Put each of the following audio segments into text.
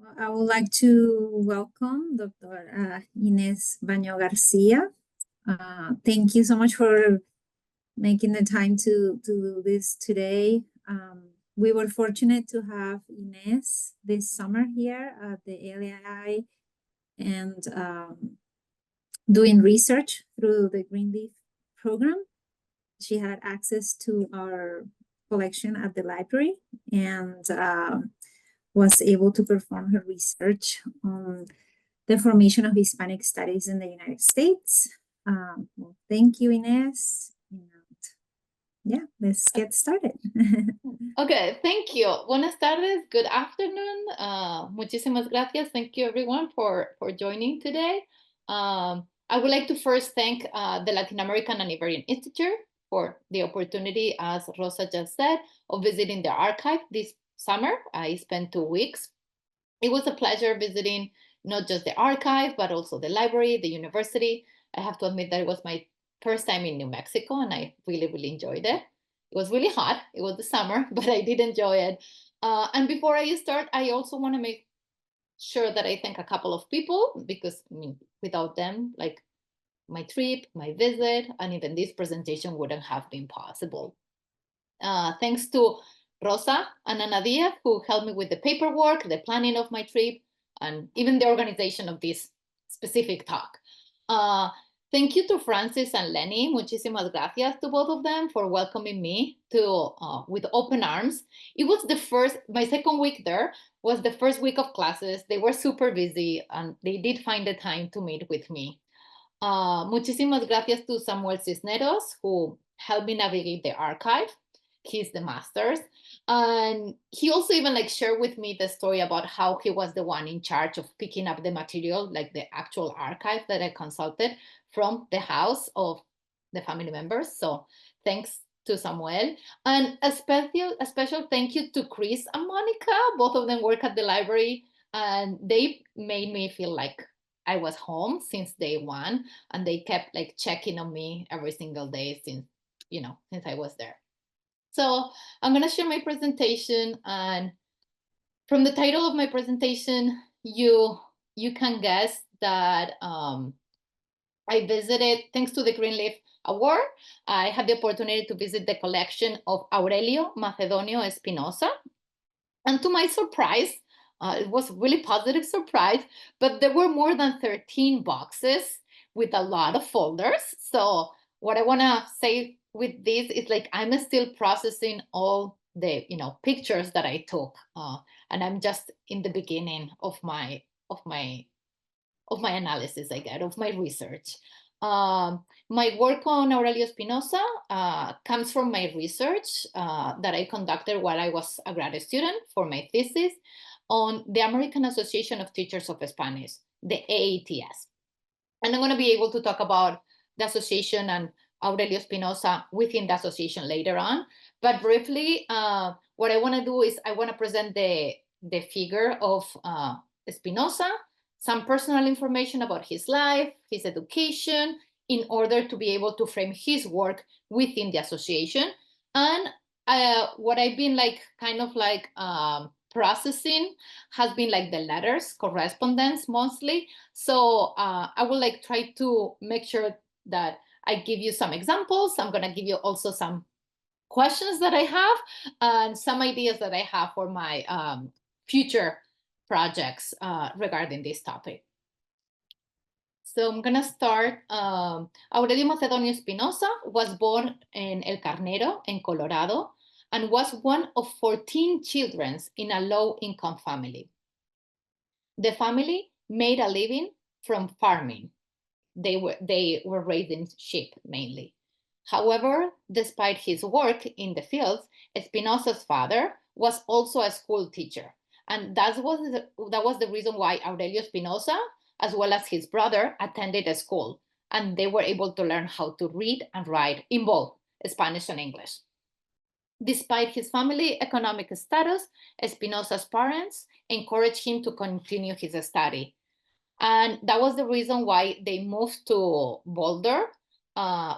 Well, I would like to welcome Dr. Ines Baño Garcia. Thank you so much for making the time to do this today. We were fortunate to have Ines this summer here at the LAI and doing research through the Greenleaf program. She had access to our collection at the library and was able to perform her research on the formation of Hispanic studies in the United States. Well, thank you, Ines. And yeah, let's get started. Okay, thank you. Buenas tardes, good afternoon. Muchísimas gracias. Thank you everyone for joining today. I would like to first thank the Latin American and Iberian Institute for the opportunity, as Rosa just said, of visiting the archive this summer. I spent 2 weeks. It was a pleasure visiting not just the archive, but also the library, the university. I have to admit that it was my first time in New Mexico and I really enjoyed it. It was really hot. It was the summer, but I did enjoy it. And before I start, I also want to make sure that I thank a couple of people because I mean, without them, like my trip, my visit, and even this presentation wouldn't have been possible. Thanks to Rosa and Ana Diaz, who helped me with the paperwork, the planning of my trip, and even the organization of this specific talk. Thank you to Francis and Lenny. Muchísimas gracias to both of them for welcoming me to with open arms. It was my second week there was the first week of classes. They were super busy and they did find the time to meet with me. Muchísimas gracias to Samuel Cisneros, who helped me navigate the archive. He's the master's. And he also even like shared with me the story about how he was the one in charge of picking up the material, like the actual archive that I consulted from the house of the family members. So thanks to Samuel. And a special thank you to Chris and Monica. Both of them work at the library and they made me feel like I was home since day one. And they kept like checking on me every single day since I was there. So I'm going to share my presentation, and from the title of my presentation, you can guess that I visited, thanks to the Greenleaf Award, I had the opportunity to visit the collection of Aurelio Macedonio Espinosa. And to my surprise, it was a really positive surprise, but there were more than 13 boxes with a lot of folders. So what I want to say with this is like I'm still processing all the pictures that I took, and I'm just in the beginning of my analysis, I get, of my research. My work on Aurelio Espinosa comes from my research that I conducted while I was a graduate student for my thesis on the American Association of Teachers of Spanish, the AATS. And I'm going to be able to talk about the association and Aurelio Espinosa within the association later on. But briefly, what I want to do is I want to present the figure of Espinosa, some personal information about his life, his education, in order to be able to frame his work within the association. And what I've been like kind of like processing has been like the letters, correspondence mostly. So I will like try to make sure that I give you some examples. I'm going to give you also some questions that I have and some ideas that I have for my future projects regarding this topic. So I'm going to start. Aurelio Macedonio Espinosa was born in El Carnero in Colorado and was one of 14 children in a low-income family. The family made a living from farming. They were raising sheep mainly. However, despite his work in the fields, Espinosa's father was also a school teacher. And that was the reason why Aurelio Espinosa, as well as his brother, attended a school. And they were able to learn how to read and write in both Spanish and English. Despite his family economic status, Espinosa's parents encouraged him to continue his study. And that was the reason why they moved to Boulder,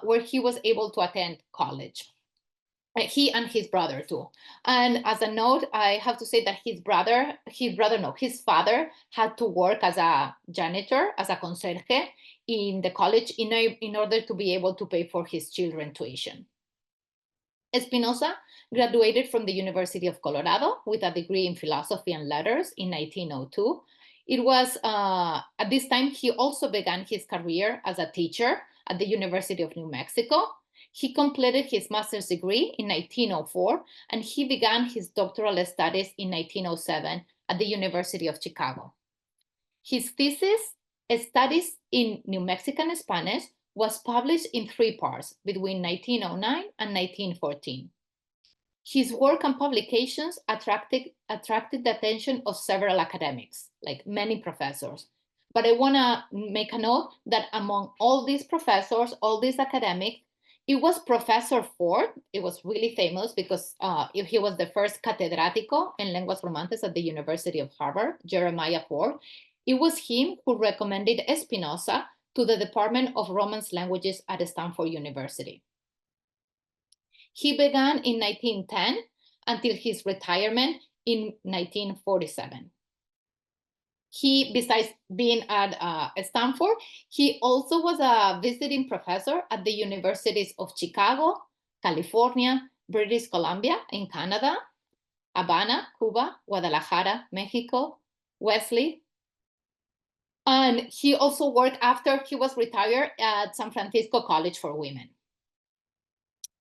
where he was able to attend college. He and his brother too. And as a note, I have to say that his father had to work as a janitor, as a conserje in the college in order to be able to pay for his children's tuition. Espinosa graduated from the University of Colorado with a degree in philosophy and letters in 1902. It was at this time he also began his career as a teacher at the University of New Mexico. He completed his master's degree in 1904, and he began his doctoral studies in 1907 at the University of Chicago. His thesis, Studies in New Mexican Spanish, was published in 3 parts between 1909 and 1914. His work and publications attracted the attention of several academics, like many professors. But I want to make a note that among all these professors, all these academics, it was Professor Ford. It was really famous because he was the first catedrático en lenguas romances at the University of Harvard, Jeremiah Ford. It was him who recommended Espinosa to the Department of Romance Languages at Stanford University. He began in 1910 until his retirement in 1947. He, besides being at Stanford, he also was a visiting professor at the universities of Chicago, California, British Columbia in Canada, Havana, Cuba, Guadalajara, Mexico, Wesley. And he also worked after he was retired at San Francisco College for Women.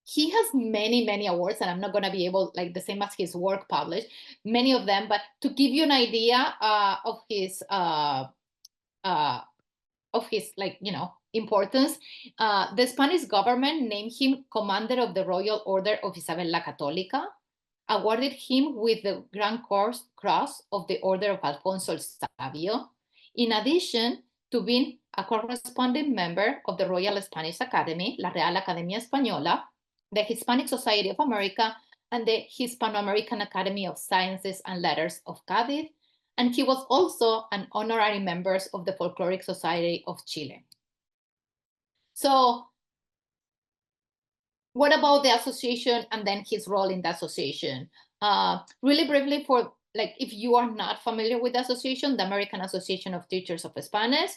He has many, many awards, and I'm not going to be able, like the same as his work published, many of them, but to give you an idea of his importance, the Spanish government named him Commander of the Royal Order of Isabel la Católica, awarded him with the Grand Cross of the Order of Alfonso el Sabio, in addition to being a corresponding member of the Royal Spanish Academy, la Real Academia Española, the Hispanic Society of America, and the Hispano-American Academy of Sciences and Letters of Cádiz, and he was also an honorary member of the Folkloric Society of Chile. So what about the association and then his role in the association? Really briefly, for like if you are not familiar with the association, the American Association of Teachers of Spanish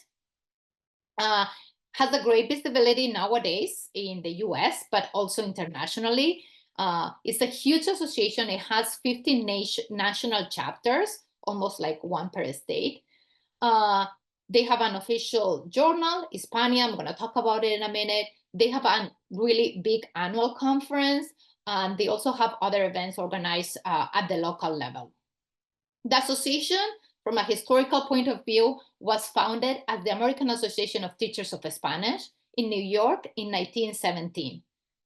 has a great visibility nowadays in the US, but also internationally. It's a huge association. It has 15 national chapters, almost like one per state. They have an official journal, Hispania. I'm going to talk about it in a minute. They have a really big annual conference, and they also have other events organized at the local level. The association, from a historical point of view, was founded as the American Association of Teachers of Spanish in New York in 1917,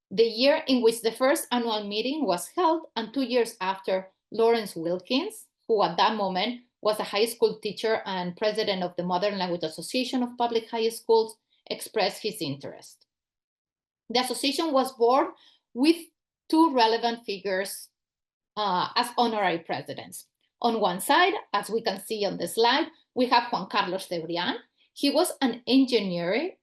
the year in which the first annual meeting was held, and 2 years after, Lawrence Wilkins, who at that moment was a high school teacher and president of the Modern Language Association of Public High Schools, expressed his interest. The association was born with 2 relevant figures as honorary presidents. On one side, as we can see on the slide, we have Juan Carlos Cebrián. He was an ingeniero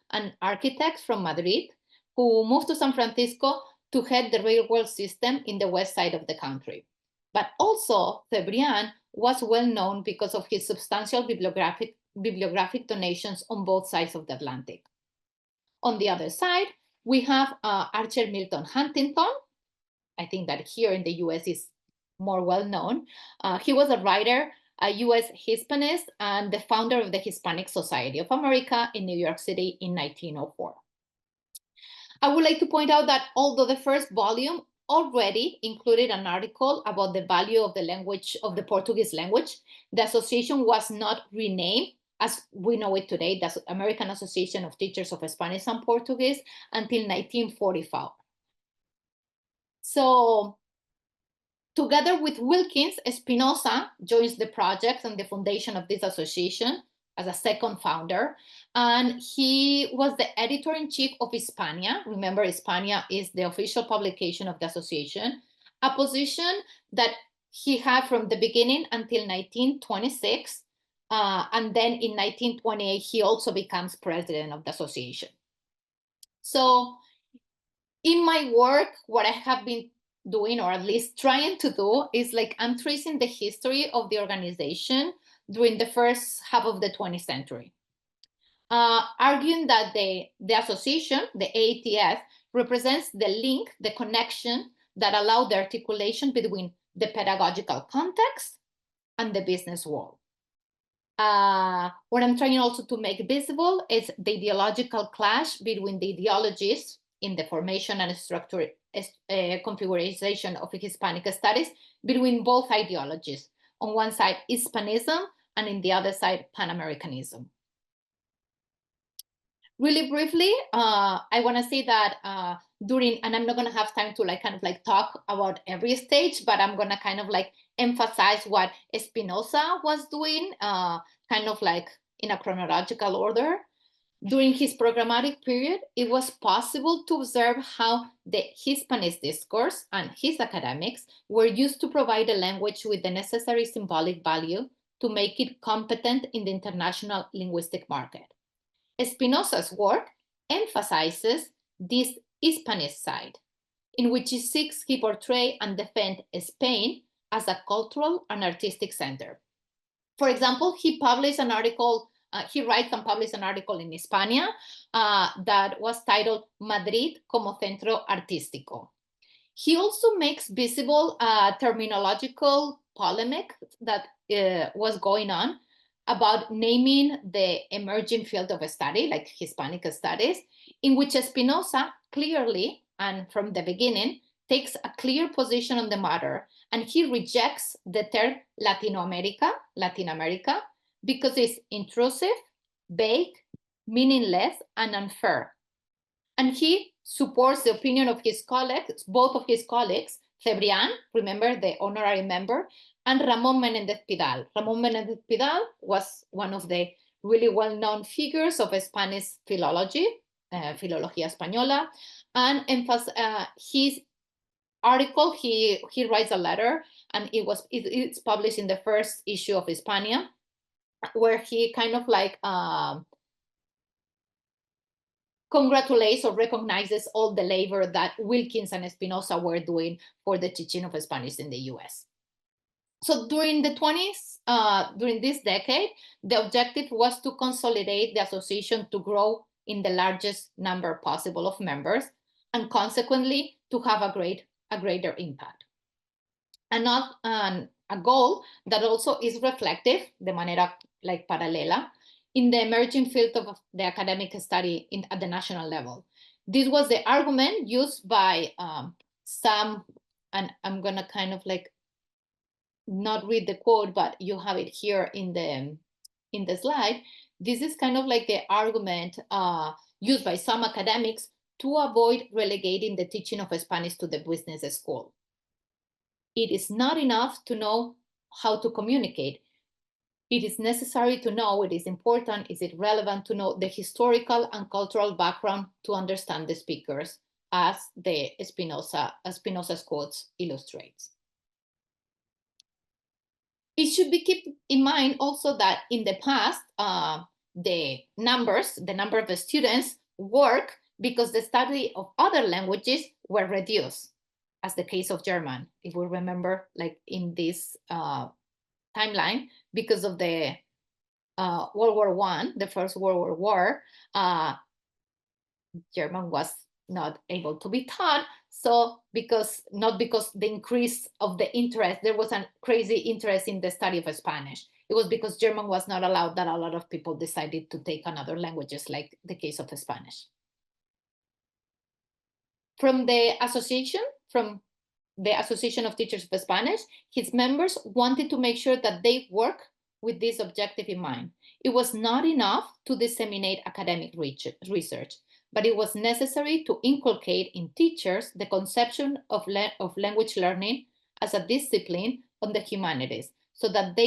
and architect from Madrid who moved to San Francisco to head the railroad system in the west side of the country. But also, Cebrián was well known because of his substantial bibliographic donations on both sides of the Atlantic. On the other side, we have Archer Milton Huntington. I think that here in the US is more well known. He was a writer, a US Hispanist, and the founder of the Hispanic Society of America in New York City in 1904. I would like to point out that although the first volume already included an article about the value of the language, of the Portuguese language, the association was not renamed as we know it today, the American Association of Teachers of Spanish and Portuguese, until 1945. So, together with Wilkins, Espinosa joins the project and the foundation of this association as a second founder. And he was the editor-in-chief of Hispania. Remember, Hispania is the official publication of the association, a position that he had from the beginning until 1926. And then in 1928, he also becomes president of the association. So In my work, what I have been doing, or at least trying to do, is like I'm tracing the history of the organization during the first half of the 20th century, arguing that the association, the AATS, represents the link, the connection that allowed the articulation between the pedagogical context and the business world. What I'm trying also to make visible is the ideological clash between the ideologies in the formation and structure configuration of Hispanic studies between both ideologies. On one side, Hispanism, and in the other side, Pan-Americanism. Really briefly, I want to say that during, and I'm not going to have time to like kind of like talk about every stage, but I'm going to kind of like emphasize what Espinosa was doing, kind of like in a chronological order. During his programmatic period, it was possible to observe how the Hispanist discourse and his academics were used to provide a language with the necessary symbolic value to make it competent in the international linguistic market. Espinosa's work emphasizes this Hispanist side, in which he portray and defend Spain as a cultural and artistic center. For example, he published an article, he writes and published an article in Hispania that was titled Madrid como Centro Artístico. He also makes visible terminological polemic that was going on about naming the emerging field of study, like Hispanic studies, in which Espinosa clearly, and from the beginning, takes a clear position on the matter, and he rejects the term Latin America, because it's intrusive, vague, meaningless, and unfair. And he supports the opinion of his colleagues, both of his colleagues, Cebrián, remember the honorary member, and Ramón Menéndez Pidal. Ramón Menéndez Pidal was one of the really well-known figures of Spanish philology, Filología Española, and his article, he writes a letter, and it's published in the first issue of Hispania, where he kind of like congratulates or recognizes all the labor that Wilkins and Espinosa were doing for the teaching of Spanish in the US. So during the 20s, during this decade, the objective was to consolidate the association to grow in the largest number possible of members, and consequently to have a greater impact. And a goal that also is reflective, de manera like paralela, in the emerging field of the academic study at the national level. This was the argument used by some, and I'm gonna kind of like not read the quote, but you have it here in the slide. This is kind of like the argument used by some academics to avoid relegating the teaching of Spanish to the business school. It is not enough to know how to communicate. It is necessary to know, it is important, is it relevant to know the historical and cultural background to understand the speakers, as the Espinosa's quotes illustrates. It should be kept in mind also that in the past, the number of students work because the study of other languages were reduced, as the case of German, if we remember, like in this timeline, because of the World War I, the First World War, German was not able to be taught. So not because the increase of the interest, there was a crazy interest in the study of Spanish. It was because German was not allowed, that a lot of people decided to take another languages, like the case of Spanish. From the Association of Teachers of Spanish, his members wanted to make sure that they work with this objective in mind. It was not enough to disseminate academic research, but it was necessary to inculcate in teachers the conception of language learning as a discipline on the humanities, so that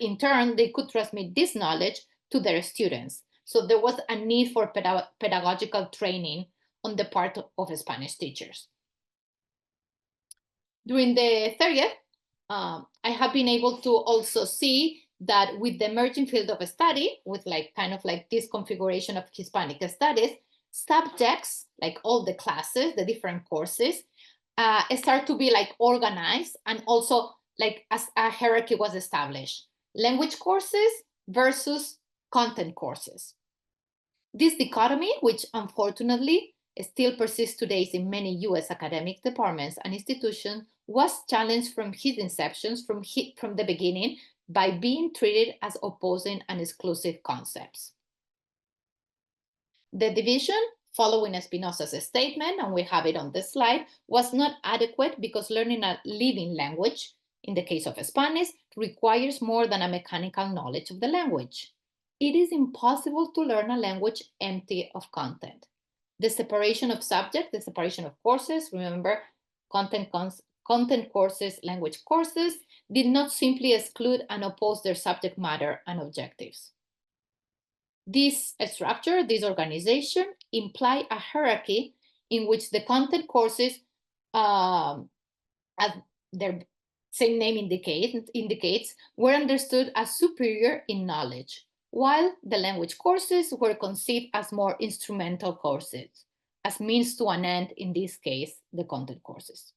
in turn they could transmit this knowledge to their students. So there was a need for pedagogical training on the part of Spanish teachers. During the 30th, I have been able to also see that with the emerging field of study, with like kind of like this configuration of Hispanic studies, subjects, like all the classes, the different courses, start to be like organized, and also like as a hierarchy was established. Language courses versus content courses. This dichotomy, which unfortunately still persists today in many US academic departments and institutions, was challenged from his inception, from the beginning, by being treated as opposing and exclusive concepts. The division, following Espinosa's statement, and we have it on this slide, was not adequate because learning a living language, in the case of Spanish, requires more than a mechanical knowledge of the language. It is impossible to learn a language empty of content. The separation of subject, the separation of courses, remember, content courses, language courses, did not simply exclude and oppose their subject matter and objectives. This structure, this organization, imply a hierarchy in which the content courses, as their same name indicates, were understood as superior in knowledge, while the language courses were conceived as more instrumental courses, as means to an end, in this case, the content courses.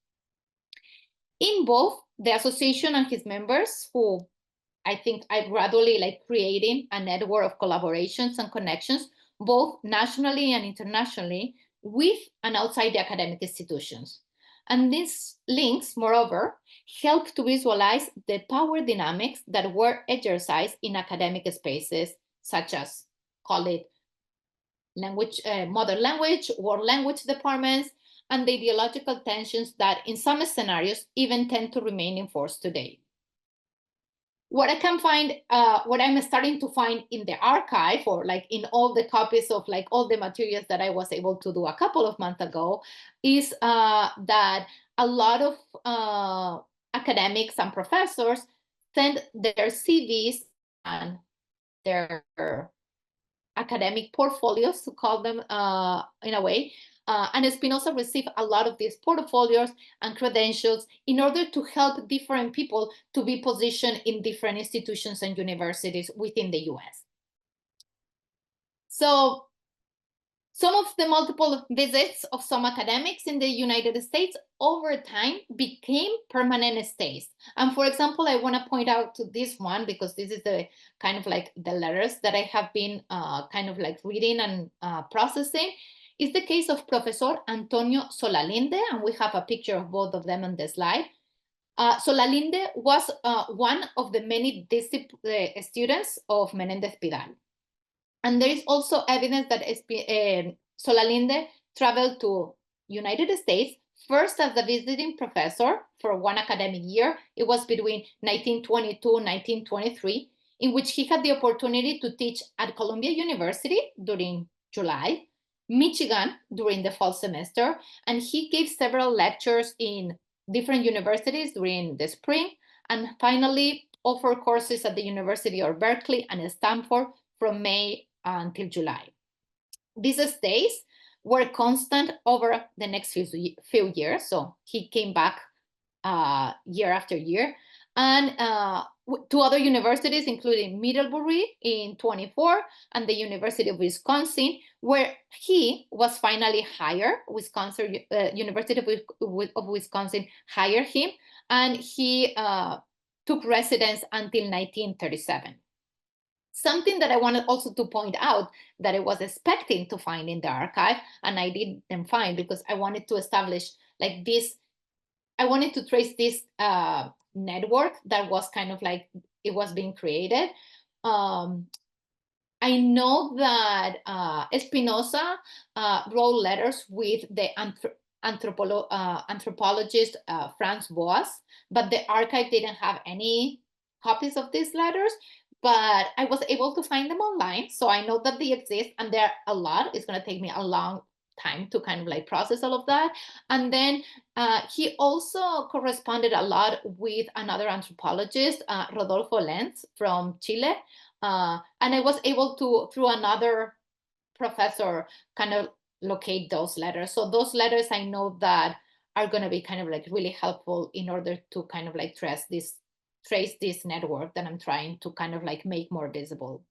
In both, the association and his members, who I think are gradually like creating a network of collaborations and connections, both nationally and internationally, with and outside the academic institutions. And these links, moreover, help to visualize the power dynamics that were exercised in academic spaces, such as, call it, language, mother language, world language departments, and the ideological tensions that in some scenarios even tend to remain in force today. What I can find, what I'm starting to find in the archive, or like in all the copies of like all the materials that I was able to do a couple of months ago, is that a lot of academics and professors send their CVs and their academic portfolios, to call them in a way, and Espinosa received a lot of these portfolios and credentials in order to help different people to be positioned in different institutions and universities within the US. So some of the multiple visits of some academics in the United States over time became permanent stays. And for example, I want to point out to this one, because this is the kind of like the letters that I have been kind of like reading and processing, is the case of Professor Antonio Solalinde, and we have a picture of both of them on the slide. Solalinde was one of the many students of Menéndez Pidal. And there is also evidence that Solalinde traveled to United States, first as a visiting professor for one academic year. It was between 1922 and 1923, in which he had the opportunity to teach at Columbia University during July, Michigan during the fall semester, and he gave several lectures in different universities during the spring, and finally offered courses at the University of Berkeley and Stanford from May until July. These stays were constant over the next few years, so he came back year after year, and to other universities, including Middlebury in 24 and the University of Wisconsin, where he was finally hired. University of Wisconsin hired him, and he took residence until 1937. Something that I wanted also to point out that I was expecting to find in the archive, and I didn't find, because I wanted to establish like this, I wanted to trace this network that was kind of like, it was being created. I know that Espinosa wrote letters with the anthropologist Franz Boas, but the archive didn't have any copies of these letters. But I was able to find them online, so I know that they exist, and there are a lot. It's going to take me a long time to kind of like process all of that. And then he also corresponded a lot with another anthropologist, Rodolfo Lenz from Chile, and I was able to, through another professor, kind of locate those letters. So those letters I know that are going to be kind of like really helpful in order to kind of like trace this network that I'm trying to kind of like make more visible.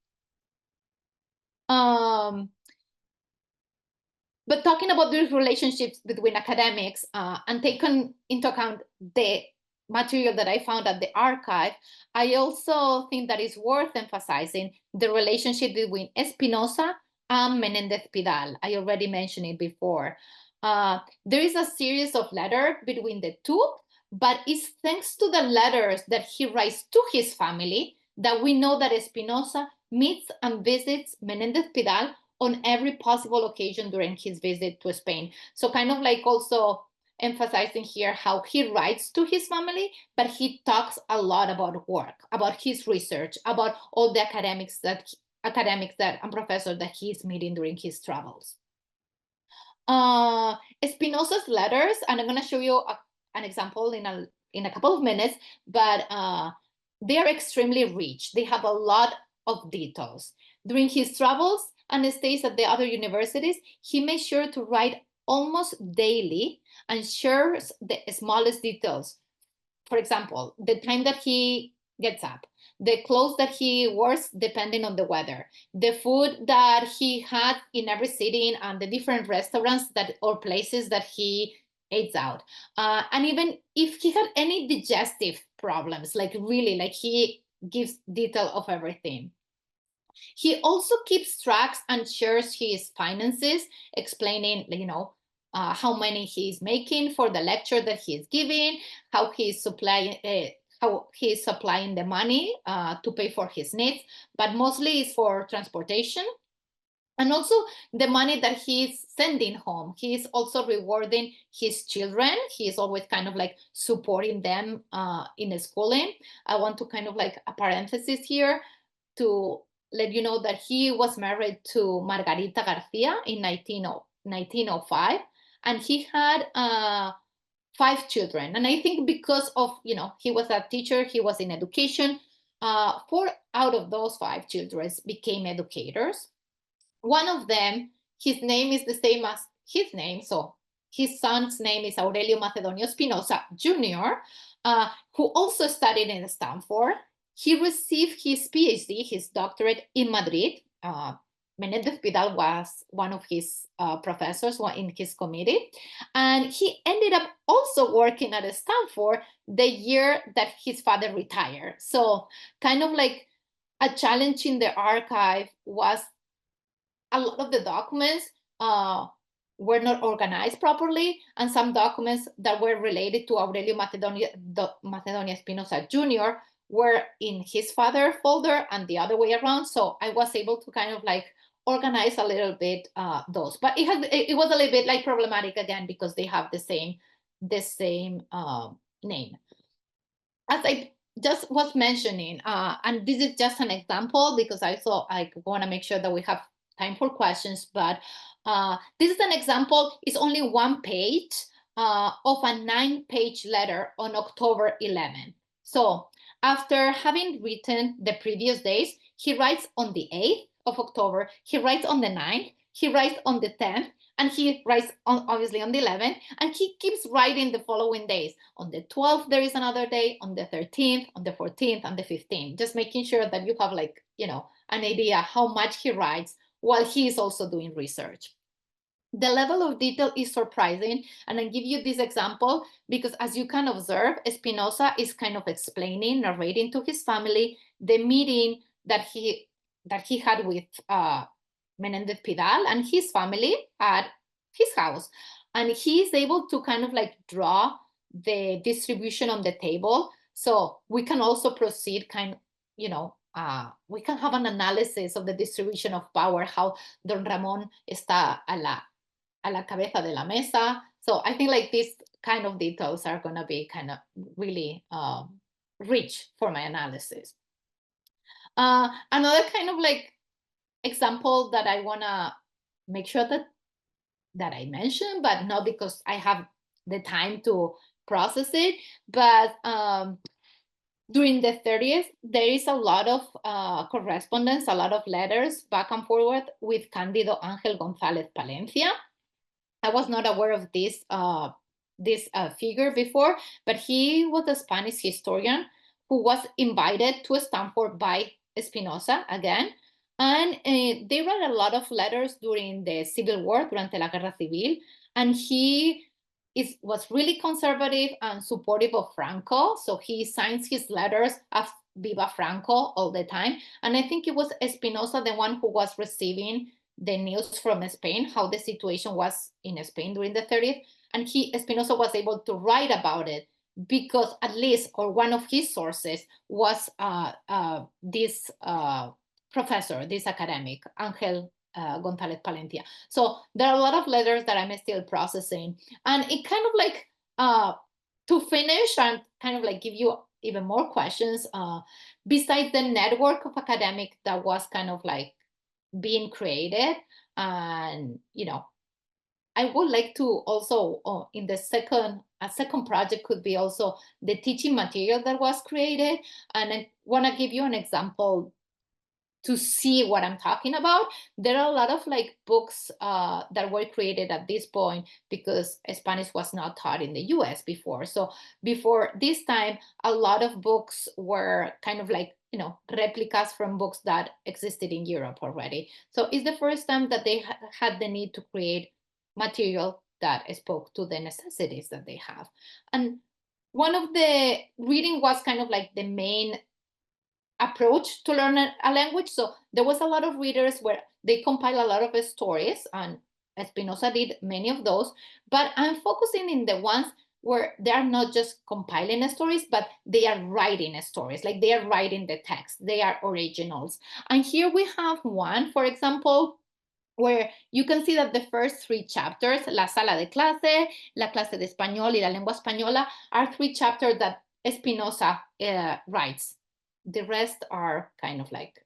But talking about these relationships between academics and taking into account the material that I found at the archive, I also think that it's worth emphasizing the relationship between Espinosa and Menendez-Pidal. I already mentioned it before. There is a series of letters between the two, but it's thanks to the letters that he writes to his family that we know that Espinosa meets and visits Menendez-Pidal on every possible occasion during his visit to Spain. So kind of like also emphasizing here how he writes to his family, but he talks a lot about work, about his research, about all the academics that and professors that he's meeting during his travels. Espinosa's letters, and I'm going to show you an example in a couple of minutes, but they are extremely rich. They have a lot of details. During his travels and stays at the other universities, he made sure to write almost daily and shares the smallest details. For example, the time that he gets up, the clothes that he wears depending on the weather, the food that he had in every sitting, and the different restaurants that or places that he ate out. And even if he had any digestive problems, like really, like he gives detail of everything. He also keeps tracks and shares his finances, explaining, how many he's making for the lecture that he's giving, how he's supplying the money to pay for his needs, but mostly it's for transportation. And also the money that he's sending home. He's also rewarding his children. He's always kind of like supporting them in schooling. I want to kind of like a parenthesis here to let you know that he was married to Margarita Garcia in 1905, and he had 5 children. And I think because of, he was a teacher, he was in education, 4 out of those 5 children became educators. One of them, his name is the same as his name, so his son's name is Aurelio Macedonio Espinosa Jr., who also studied in Stanford. He received his PhD, his doctorate, in Madrid. Menendez-Pidal was one of his professors in his committee. And he ended up also working at Stanford the year that his father retired. So kind of like a challenge in the archive was a lot of the documents were not organized properly, and some documents that were related to Aurelio Macedonio Espinosa Jr. were in his father folder and the other way around. So I was able to kind of like organize a little bit those, but it was a little bit like problematic again because they have the same name. As I just was mentioning, and this is just an example because I thought I want to make sure that we have time for questions, but this is an example. It's only 1 page of a 9-page letter on October 11. So after having written the previous days, he writes on the 8th of October, he writes on the 9th, he writes on the 10th, and he writes obviously on the 11th, and he keeps writing the following days. On the 12th, there is another day, on the 13th, on the 14th, and the 15th, just making sure that you have like, an idea how much he writes while he is also doing research. The level of detail is surprising, and I'll give you this example because as you can observe, Espinosa is kind of explaining, narrating to his family the meeting that he had with Menendez-Pidal and his family at his house. And he is able to kind of like draw the distribution on the table. So we can also proceed we can have an analysis of the distribution of power, how Don Ramón está a la cabeza de la mesa. So I think like these kind of details are going to be kind of really rich for my analysis. Another kind of like example that I want to make sure that I mention, but not because I have the time to process it, but during the 30th, there is a lot of correspondence, a lot of letters back and forward with Cándido Ángel González Palencia. I was not aware of this figure before, but he was a Spanish historian who was invited to Stanford by Espinosa again. And they wrote a lot of letters during the Civil War, durante la Guerra Civil, and he was really conservative and supportive of Franco. So he signs his letters as Viva Franco all the time. And I think it was Espinosa, the one who was receiving the news from Spain, how the situation was in Spain during the 30th. And Espinosa was able to write about it because at least, or one of his sources was this professor, this academic, Angel González Palentia. So there are a lot of letters that I'm still processing. And it kind of like, to finish and kind of like give you even more questions, besides the network of academic that was kind of like being created, and, you know, I would like to also, in the a second project could be also the teaching material that was created. And I want to give you an example to see what I'm talking about. There are a lot of like books that were created at this point because Spanish was not taught in the US before. So before this time, a lot of books were kind of like, you know, replicas from books that existed in Europe already. So it's the first time that they had the need to create material that spoke to the necessities that they have. And one of the reading was kind of like the main approach to learn a language. So there was a lot of readers where they compile a lot of stories, and Espinosa did many of those, but I'm focusing in the ones where they are not just compiling stories, but they are writing stories, like they are writing the text, they are originals. And here we have one, for example, where you can see that the first three chapters, La Sala de Clase, La Clase de Español, y La Lengua Española, are three chapters that Espinosa writes. The rest are kind of like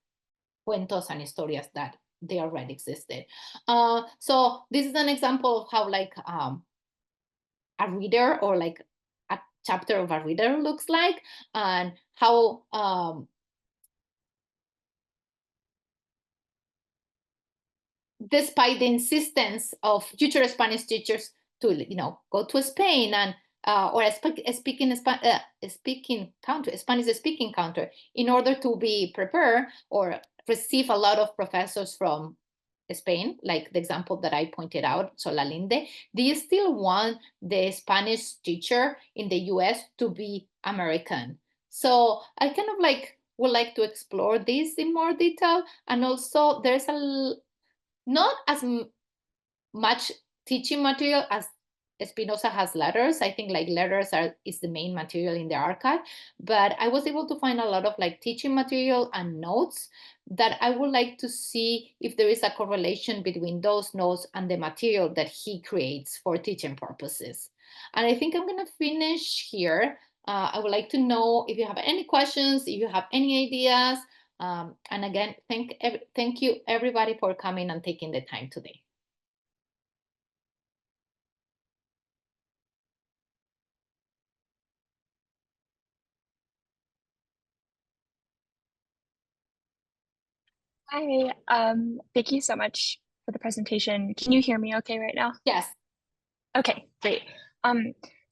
cuentos and historias that they already existed. So this is an example of how like a reader, or like a chapter of a reader looks like, and how despite the insistence of future Spanish teachers to, you know, go to Spain and or a speaking country, Spanish speaking country, in order to be prepared or receive a lot of professors from Spain, like the example that I pointed out, Solalinde, they still want the Spanish teacher in the US to be American. So I kind of like would like to explore this in more detail. And also there's not as much teaching material as Espinosa has letters. I think like letters is the main material in the archive, but I was able to find a lot of like teaching material and notes that I would like to see if there is a correlation between those notes and the material that he creates for teaching purposes. And I think I'm going to finish here. I would like to know if you have any questions, if you have any ideas. And again, thank you everybody for coming and taking the time today. Hi, thank you so much for the presentation. Can you hear me okay right now? Yes. Okay, great.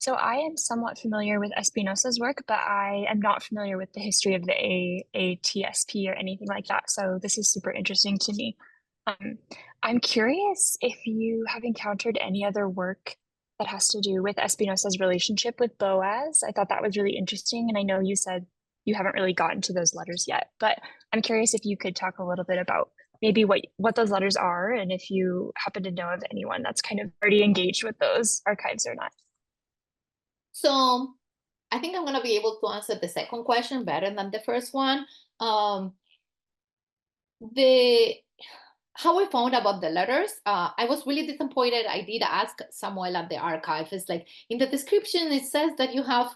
So I am somewhat familiar with Espinosa's work, but I am not familiar with the history of the AATSP or anything like that. So this is super interesting to me. I'm curious if you have encountered any other work that has to do with Espinosa's relationship with Boaz. I thought that was really interesting, and I know you said you haven't really gotten to those letters yet, but I'm curious if you could talk a little bit about maybe what those letters are, and if you happen to know of anyone that's kind of already engaged with those archives or not. So I think I'm going to be able to answer the second question better than the first one. How I found about the letters, I was really disappointed. I did ask Samuel at the archive. It's like in the description, it says that you have,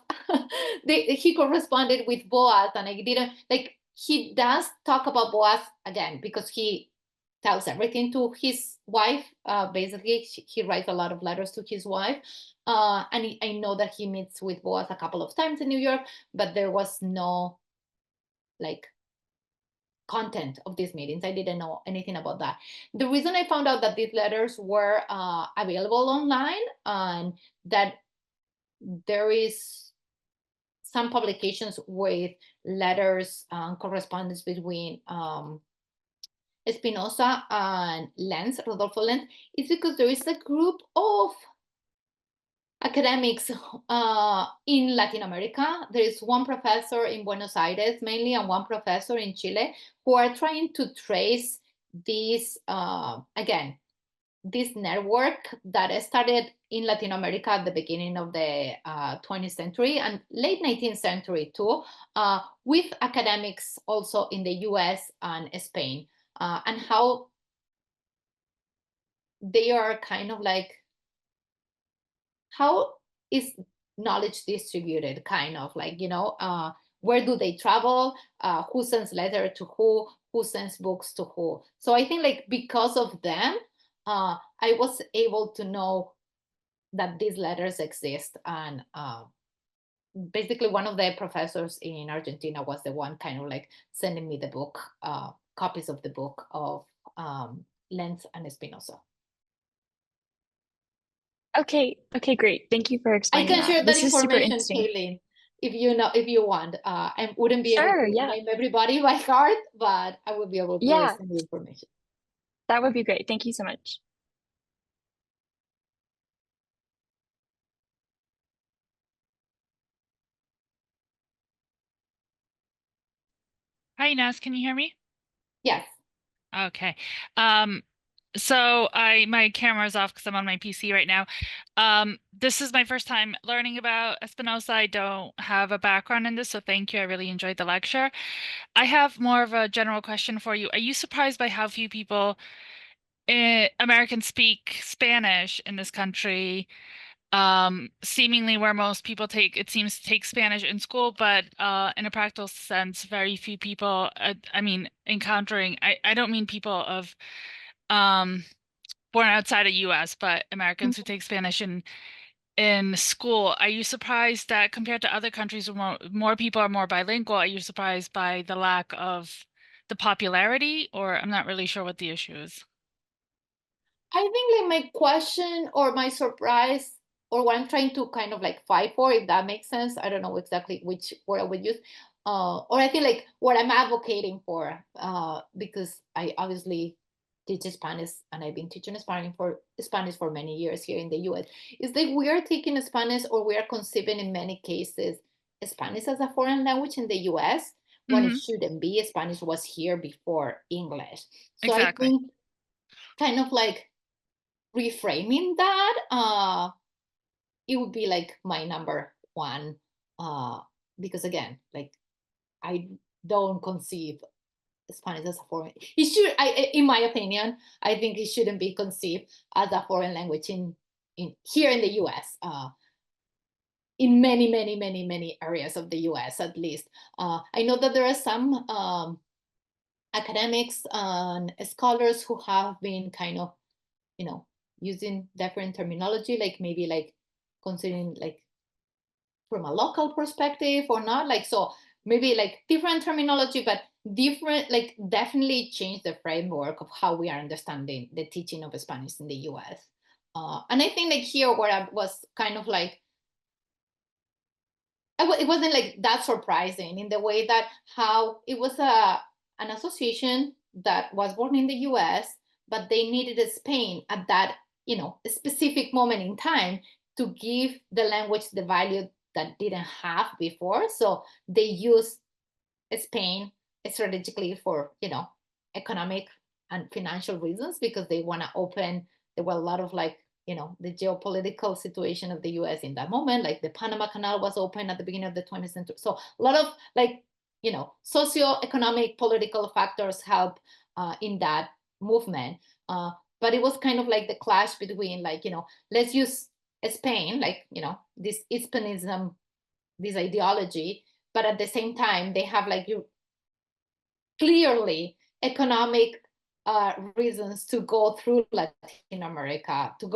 he corresponded with Boaz, and I didn't, like, he does talk about Boaz again, because he tells everything to his wife. Basically, he writes a lot of letters to his wife. And I know that he meets with Boaz a couple of times in New York, but there was no, like, content of these meetings. I didn't know anything about that. The reason I found out that these letters were available online, and that there is some publications with letters, correspondence between Espinosa and Lenz, Rodolfo Lenz, is because there is a group of academics in Latin America. There is one professor in Buenos Aires mainly and one professor in Chile who are trying to trace this, again, this network that started in Latin America at the beginning of the 20th century and late 19th century too, with academics also in the US and Spain, and how they are kind of like, how is knowledge distributed, kind of like, where do they travel, who sends letter to who sends books to who. So I think like because of them, I was able to know that these letters exist. And basically one of the professors in Argentina was the one kind of like sending me the book, copies of the book of Lenz and Espinosa. Okay, great. Thank you for I explaining can that. share that This is super information, interesting. Kaylin, if you want. I wouldn't be able Sure, to yeah. name everybody by heart, but I would be able to Yeah, send the information. that would be great. Thank you so much. Hi, Ines, can you hear me? Yes. Okay. So my camera's off because I'm on my PC right now. This is my first time learning about Espinosa. I don't have a background in this, so thank you. I really enjoyed the lecture. I have more of a general question for you. Are you surprised by how few people Americans speak Spanish in this country? Seemingly where most people it seems to take Spanish in school, but in a practical sense, very few people, I mean, encountering, I don't mean people of born outside of US, but Americans who take Spanish in school. Are you surprised that compared to other countries where more people are more bilingual, are you surprised by the lack of the popularity, or I'm not really sure what the issue is? I think like my question or my surprise or what I'm trying to kind of like fight for, if that makes sense. I don't know exactly which word I would use. Or I think like what I'm advocating for, because I obviously teach Spanish and I've been teaching Spanish for many years here in the US, is that we are taking Spanish, or we are conceiving in many cases Spanish as a foreign language in the US when it shouldn't be. Spanish was here before English. So Exactly. I think kind of like reframing that, it would be like my number one, because again, like I don't conceive Spanish as a foreign. It should, in my opinion, I think it shouldn't be conceived as a foreign language in here in the US. In many areas of the US, at least. I know that there are some academics and scholars who have been kind of, using different terminology, like maybe like considering like from a local perspective or not, like, so maybe like different terminology, but different, like definitely change the framework of how we are understanding the teaching of Spanish in the US. And I think like here where I was kind of like, it wasn't like that surprising in the way that how it was an association that was born in the US, but they needed Spain at that, specific moment in time to give the language the value that didn't have before. So they used Spain strategically for, economic and financial reasons, because they want to open, there were a lot of like, the geopolitical situation of the US in that moment, like the Panama Canal was open at the beginning of the 20th century. So a lot of like, socio-economic political factors help in that movement. But it was kind of like the clash between like, let's use Spain, like, this Hispanism, this ideology, but at the same time, they have like clearly economic reasons to go through Latin America, to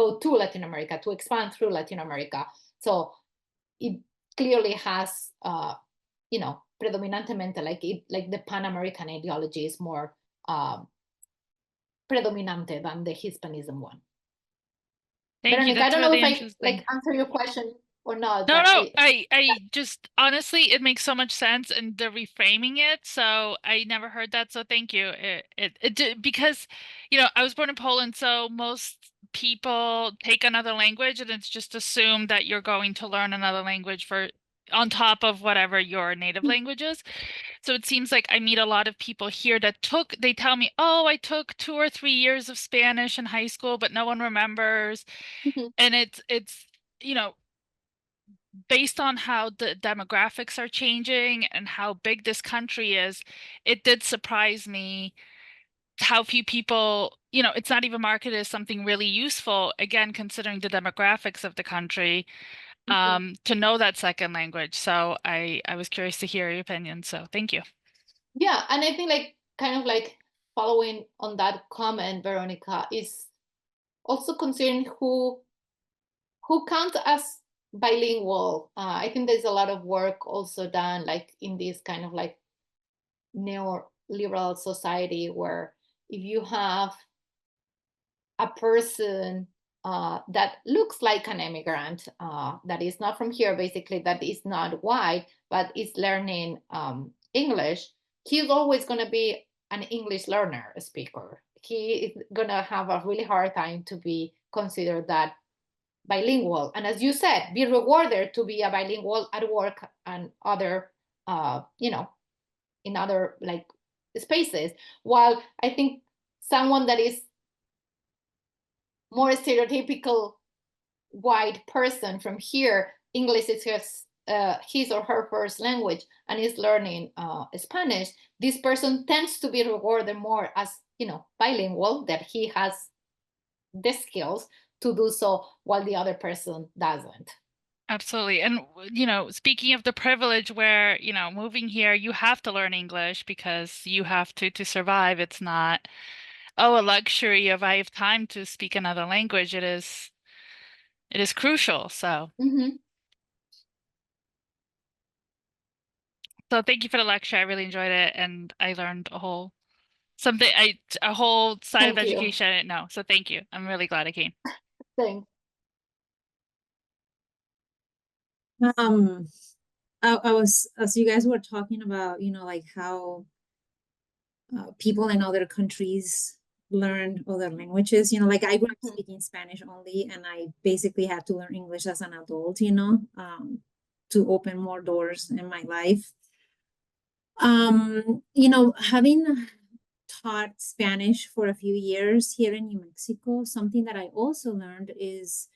expand through Latin America. So it clearly has, predominantemente, like the Pan-American ideology is more predominante than the Hispanism one. Thank you. Veronica, I That's don't know really if I interesting. answer your question or not, No, but no, I just honestly, it makes so much sense, and the reframing it. So I never heard that. So thank you. It did, because, I was born in Poland, so most people take another language, and it's just assumed that you're going to learn another language for on top of whatever your native language is. So it seems like I meet a lot of people here that they tell me, oh, I took 2 or 3 years of Spanish in high school, but no one remembers. Mhm. And it's, you know, based on how the demographics are changing and how big this country is, it did surprise me how few people, it's not even marketed as something really useful, again, considering the demographics of the country, to know that second language. So I was curious to hear your opinion. So thank you. Yeah, and I think kind of following on that comment, Veronica, is also considering who counts as bilingual. I think there's a lot of work also done in this kind of neoliberal society, where if you have a person that looks like an immigrant, that is not from here, basically, that is not white, but is learning English, he's always going to be an English learner, a speaker. He is going to have a really hard time to be considered that bilingual. And as you said, be rewarded to be a bilingual at work and other, in other spaces. While I think someone that is more stereotypical white person from here, English is his or her first language, and is learning Spanish, this person tends to be rewarded more as bilingual, that he has the skills to do so, while the other person doesn't. Absolutely. And, speaking of the privilege where, moving here, you have to learn English because you have to survive. It's not, a luxury of I have time to speak another language. It is crucial. So, so thank you for the lecture. I really enjoyed it, and I learned a whole side of education I didn't know. So thank you. I'm really glad I came. Thanks. I was, as you guys were talking about, how people in other countries learn other languages, I grew up speaking Spanish only, and I basically had to learn English as an adult, to open more doors in my life. Having taught Spanish for a few years here in New Mexico, something that I also learned is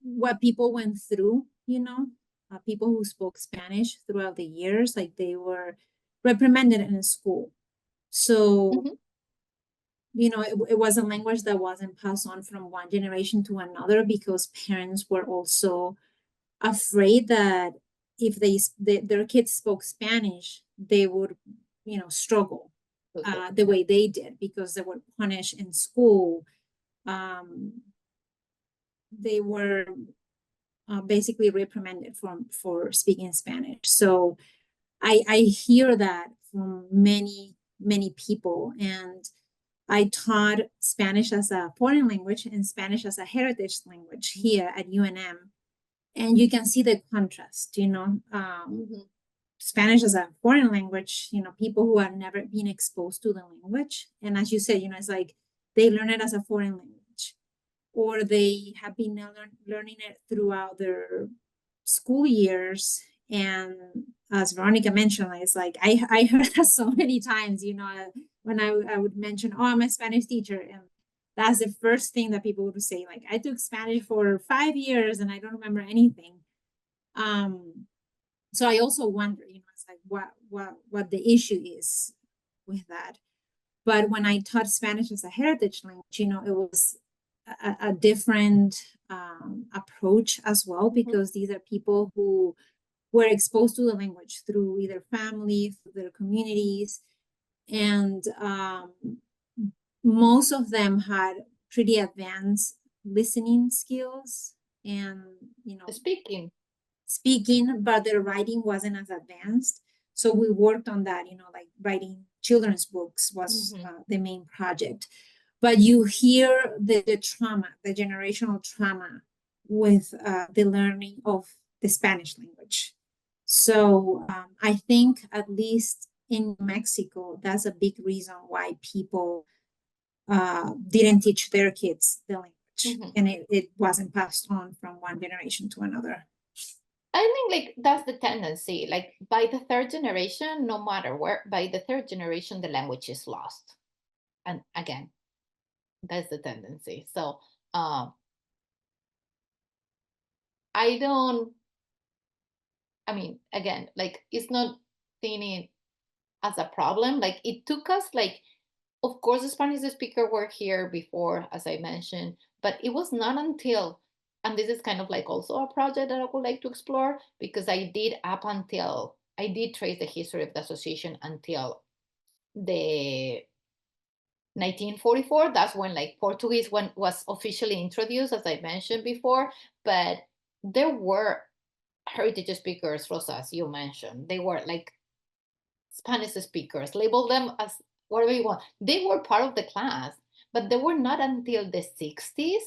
what people went through, people who spoke Spanish throughout the years, they were reprimanded in school. So, it was a language that wasn't passed on from one generation to another, because parents were also afraid that if their kids spoke Spanish, they would, struggle the way they did, because they were punished in school. They were basically reprimanded for speaking Spanish. So I hear that from many people, and I taught Spanish as a foreign language and Spanish as a heritage language here at UNM, and you can see the contrast. Spanish as a foreign language, people who have never been exposed to the language, and as you said, it's they learn it as a foreign language, or they have been learning it throughout their school years. And as Veronica mentioned, it's I heard that so many times, when I would mention, oh, I'm a Spanish teacher, and that's the first thing that people would say, I took Spanish for 5 years and I don't remember anything. So I also wonder, it's what the issue is with that. But when I taught Spanish as a heritage language, it was a different approach as well, because these are people who were exposed to the language through either family, through their communities, and most of them had pretty advanced listening skills and speaking, but their writing wasn't as advanced. So we worked on that, writing children's books was the main project. But you hear the trauma, the generational trauma with the learning of the Spanish language. So I think at least in Mexico, that's a big reason why people didn't teach their kids the language, and it wasn't passed on from one generation to another. I think like that's the tendency. Like by the third generation, no matter where, by the third generation, the language is lost. And again, that's the tendency. So I mean, again, like it's not seeing it as a problem. Like it took us like, of course, the Spanish speaker were here before, as I mentioned, but it was not until, and this is kind of like also a project that I would like to explore, because I did trace the history of the association until the 1944. That's when like Portuguese was officially introduced, as I mentioned before, but there were heritage speakers, Rosa, as you mentioned. They were like Spanish speakers, label them as whatever you want. They were part of the class, but they were not until the 60s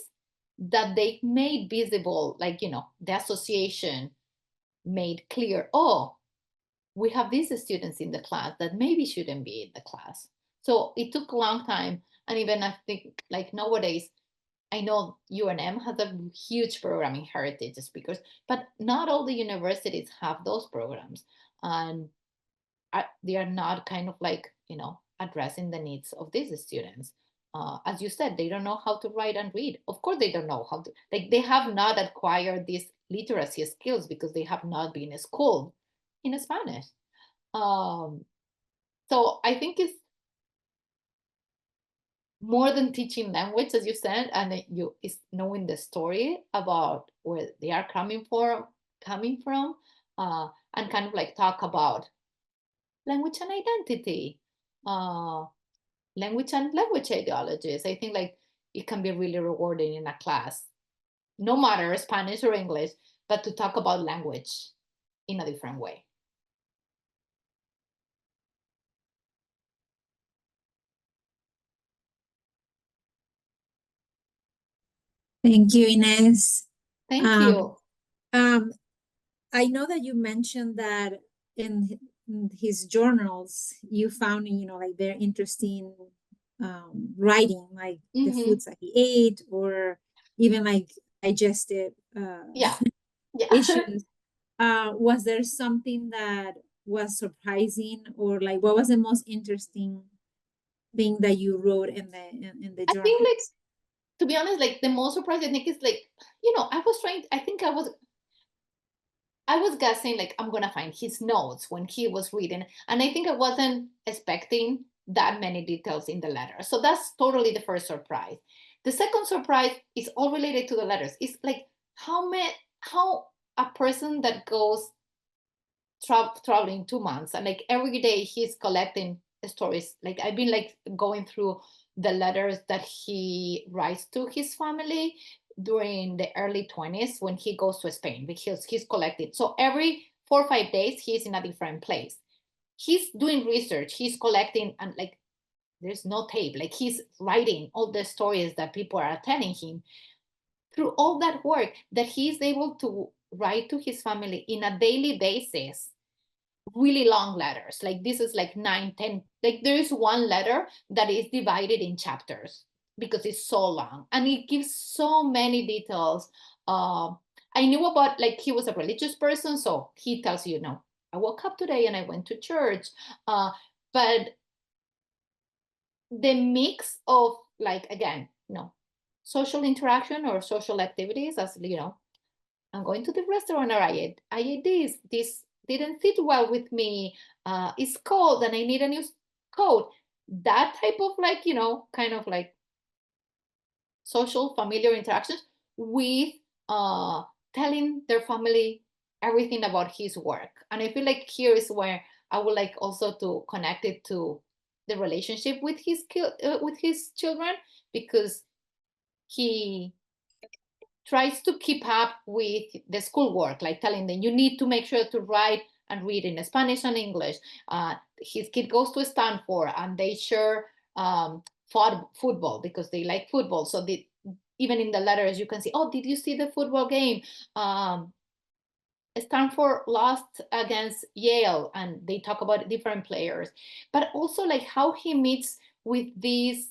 that they made visible, like, you know, the association made clear, oh, we have these students in the class that maybe shouldn't be in the class. So it took a long time. And even I think like nowadays, I know UNM has a huge program in heritage speakers, but not all the universities have those programs. And they are not kind of like, you know, addressing the needs of these students. As you said, they don't know how to write and read. Of course, they don't know how to, like they have not acquired these literacy skills because they have not been schooled in Spanish. So I think it's more than teaching language, as you said, and it's knowing the story about where they are coming from, and kind of like talk about language and identity, language and language ideologies. I think like it can be really rewarding in a class, no matter Spanish or English, but to talk about language in a different way. Thank you, Inés. Thank you. I know that you mentioned that in his journals, you found, you know, like very interesting writing, like the foods that he ate, or even like digestive Yeah. issues. Was there something that was surprising, or like what was the most interesting thing that you wrote in the journal? I think like, to be honest, like the most surprising thing is like, you know, I was guessing like I'm gonna find his notes when he was reading, and I think I wasn't expecting that many details in the letter. So that's totally the first surprise. The second surprise is all related to the letters. It's like how a person that goes traveling 2 months and like every day he's collecting stories. Like I've been like going through the letters that he writes to his family during the early 20s when he goes to Spain, because he's collected. So every 4 or 5 days, he's in a different place. He's doing research, he's collecting, and like there's no tape. Like he's writing all the stories that people are telling him. Through all that work that he's able to write to his family in a daily basis, really long letters. Like this is like 9, 10, like there is one letter that is divided in chapters because it's so long and it gives so many details. I knew about, like, he was a religious person, so he tells you, no, I woke up today and I went to church. But the mix of, like, again, you know, social interaction or social activities, as you know, I'm going to the restaurant, or I ate this didn't fit well with me, it's cold and I need a new coat. That type of, like, you know, kind of like social familiar interactions with telling their family everything about his work. And I feel like here is where I would like also to connect it to the relationship with his children, because he tries to keep up with the schoolwork, like telling them you need to make sure to write and read in Spanish and English. His kid goes to Stanford and they share football because they like football. So even in the letters, you can see, oh, did you see the football game? Stanford lost against Yale, and they talk about different players, but also like how he meets with this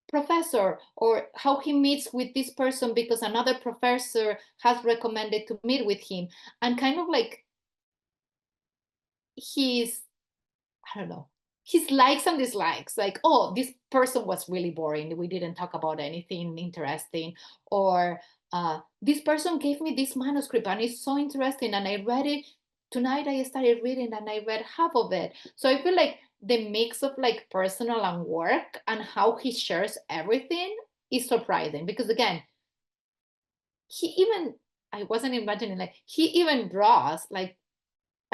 professor, or how he meets with this person because another professor has recommended to meet with him, and kind of like his, I don't know, his likes and dislikes, like, oh, this person was really boring, we didn't talk about anything interesting, or this person gave me this manuscript and it's so interesting and I read it tonight, I started reading and I read half of it. So I feel like the mix of like personal and work and how he shares everything is surprising, because again, I wasn't imagining, like, he even draws, like,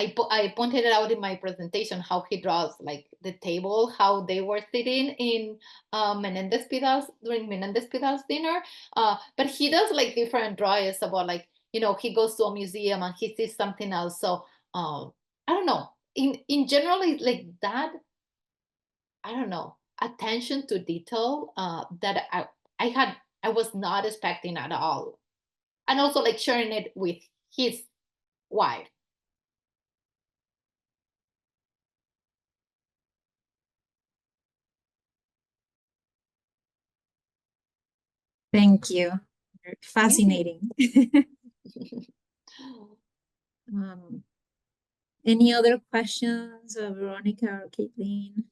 I pointed it out in my presentation how he draws like the table, how they were sitting in Menendez Pidal's, during Menendez Pidal's dinner. But he does like different drawings about, like, you know, he goes to a museum and he sees something else. So I don't know. In general, it's like that, I don't know, attention to detail that I was not expecting at all. And also like sharing it with his wife. Thank you. Fascinating. Any other questions, Veronica or Caitlin?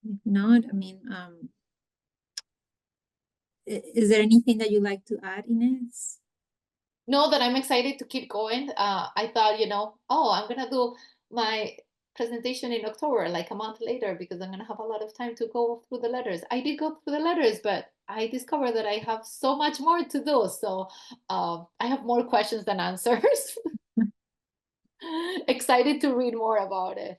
If not, I mean, is there anything that you'd like to add, Ines? No, that I'm excited to keep going. I thought, you know, oh, I'm gonna do my presentation in October, like a month later, because I'm gonna have a lot of time to go through the letters. I did go through the letters, but I discovered that I have so much more to do. So I have more questions than answers. Excited to read more about it.